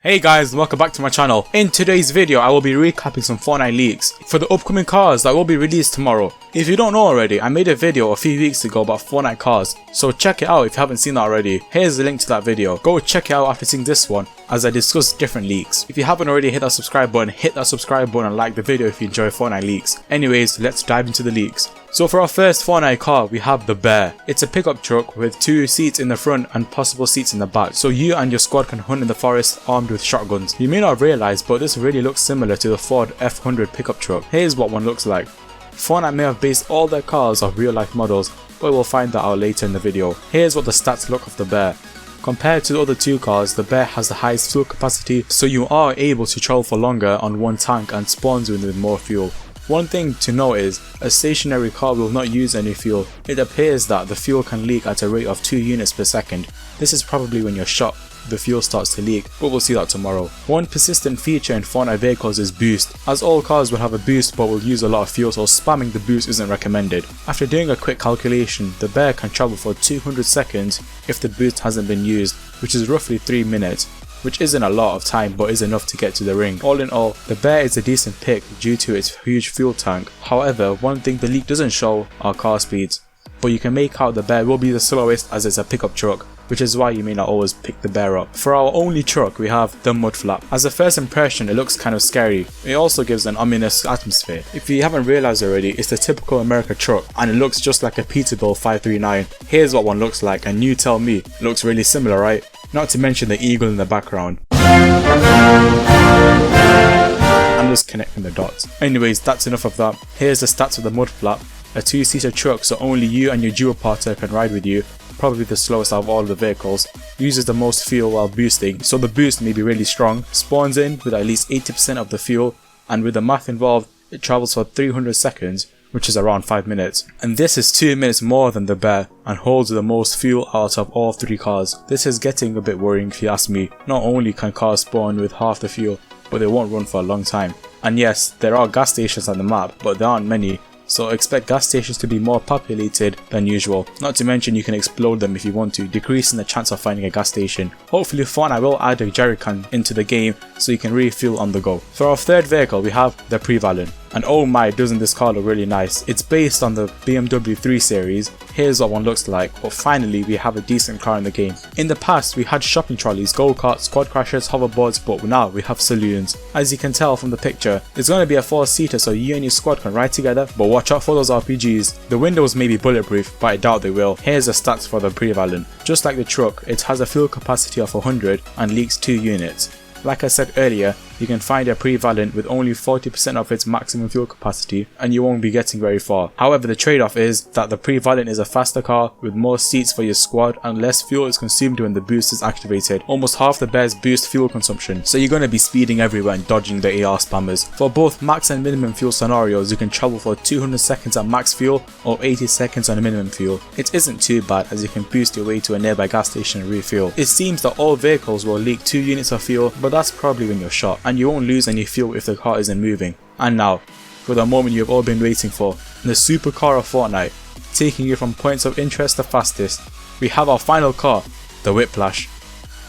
Hey guys, welcome back to my channel. In today's video, I will be recapping some Fortnite leaks for the upcoming cars that will be released tomorrow. If you don't know already, I made a video a few weeks ago about Fortnite cars, so check it out if you haven't seen that already. Here's the link to that video. Go check it out after seeing this one, as I discuss different leaks. If you haven't already hit that subscribe button and like the video if you enjoy Fortnite leaks. Anyways, let's dive into the leaks. So for our first Fortnite car, we have the Bear. It's a pickup truck with 2 seats in the front and possible seats in the back, so you and your squad can hunt in the forest armed with shotguns. You may not realize, but this really looks similar to the Ford F100 pickup truck. Here's what one looks like. Fortnite may have based all their cars off real life models, but we'll find that out later in the video. Here's what the stats look of the Bear. Compared to the other two cars, the Bear has the highest fuel capacity, so you are able to travel for longer on one tank and spawns with more fuel. One thing to note is, a stationary car will not use any fuel. It appears that the fuel can leak at a rate of 2 units per second. This is probably when you're shot, the fuel starts to leak, but we'll see that tomorrow. One persistent feature in Fortnite vehicles is boost, as all cars will have a boost but will use a lot of fuel, so spamming the boost isn't recommended. After doing a quick calculation, the Bear can travel for 200 seconds if the boost hasn't been used, which is roughly 3 minutes. Which isn't a lot of time but is enough to get to the ring. All in all, the Bear is a decent pick due to its huge fuel tank. However, one thing the leak doesn't show are car speeds, but you can make out the Bear will be the slowest as it's a pickup truck, which is why you may not always pick the Bear up. For our only truck, we have the Mud Flap. As a first impression, it looks kind of scary. It also gives an ominous atmosphere. If you haven't realized already, it's the typical America truck and it looks just like a Peterbilt 539. Here's what one looks like, and you tell me, it looks really similar, right? Not to mention the eagle in the background. I'm just connecting the dots. Anyways, that's enough of that. Here's the stats of the Mud Flap. A 2-seater truck, so only you and your duo partner can ride with you. Probably the slowest out of all the vehicles. Uses the most fuel while boosting, so the boost may be really strong. Spawns in with at least 80% of the fuel, and with the math involved, it travels for 300 seconds. Which is around 5 minutes. And this is 2 minutes more than the Bear and holds the most fuel out of all 3 cars. This is getting a bit worrying if you ask me. Not only can cars spawn with half the fuel, but they won't run for a long time. And yes, there are gas stations on the map, but there aren't many. So expect gas stations to be more populated than usual. Not to mention you can explode them if you want to, decreasing the chance of finding a gas station. Hopefully Fortnite will add a jerrycan into the game so you can refuel on the go. For our third vehicle, we have the Prevalent. And oh my, doesn't this car look really nice. It's based on the BMW 3 series. Here's what one looks like, but finally we have a decent car in the game. In the past we had shopping trolleys, go-karts, squad crashers, hoverboards, but now we have saloons. As you can tell from the picture, it's going to be a 4-seater so you and your squad can ride together, but watch out for those RPGs. The windows may be bulletproof, but I doubt they will. Here's the stats for the Prevalent. Just like the truck, it has a fuel capacity of 100 and leaks 2 units. Like I said earlier, you can find a Prevalent with only 40% of its maximum fuel capacity and you won't be getting very far. However, the trade-off is that the Prevalent is a faster car with more seats for your squad and less fuel is consumed when the boost is activated. Almost half the Bear's boost fuel consumption, so you're going to be speeding everywhere and dodging the AR spammers. For both max and minimum fuel scenarios, you can travel for 200 seconds at max fuel or 80 seconds on minimum fuel. It isn't too bad as you can boost your way to a nearby gas station and refuel. It seems that all vehicles will leak 2 units of fuel, but that's probably when you're shot, and you won't lose any fuel if the car isn't moving. And now, for the moment you've all been waiting for, the supercar of Fortnite, taking you from points of interest to fastest, we have our final car, the Whiplash.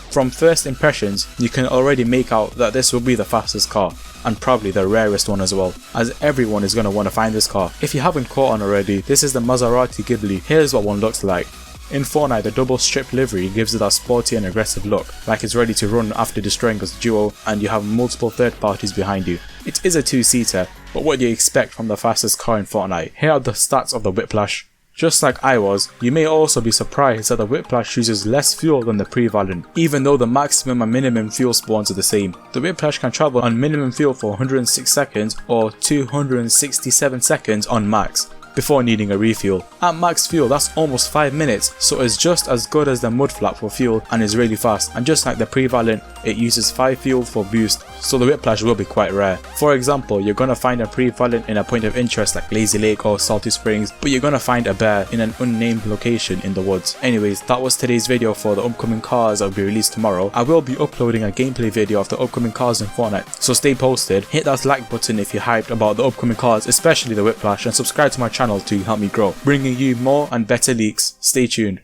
From first impressions, you can already make out that this will be the fastest car, and probably the rarest one as well, as everyone is going to want to find this car. If you haven't caught on already, this is the Maserati Ghibli. Here's what one looks like. In Fortnite, the double strip livery gives it that sporty and aggressive look, like it's ready to run after destroying its duo and you have multiple third parties behind you. It is a 2-seater, but what do you expect from the fastest car in Fortnite? Here are the stats of the Whiplash. Just like I was, you may also be surprised that the Whiplash uses less fuel than the Prevalent, even though the maximum and minimum fuel spawns are the same. The Whiplash can travel on minimum fuel for 106 seconds or 267 seconds on max, before needing a refuel. At max fuel, that's almost 5 minutes, so it's just as good as the Mud Flap for fuel and is really fast. And just like the Prevalent, it uses 5 fuel for boost, so the Whiplash will be quite rare. For example, you're gonna find a Prevalent in a point of interest like Lazy Lake or Salty Springs, but you're gonna find a Bear in an unnamed location in the woods. Anyways, that was today's video for the upcoming cars that will be released tomorrow. I will be uploading a gameplay video of the upcoming cars in Fortnite, so stay posted. Hit that like button if you're hyped about the upcoming cars, especially the Whiplash, and subscribe to my channel to help me grow, bringing you more and better leaks. Stay tuned.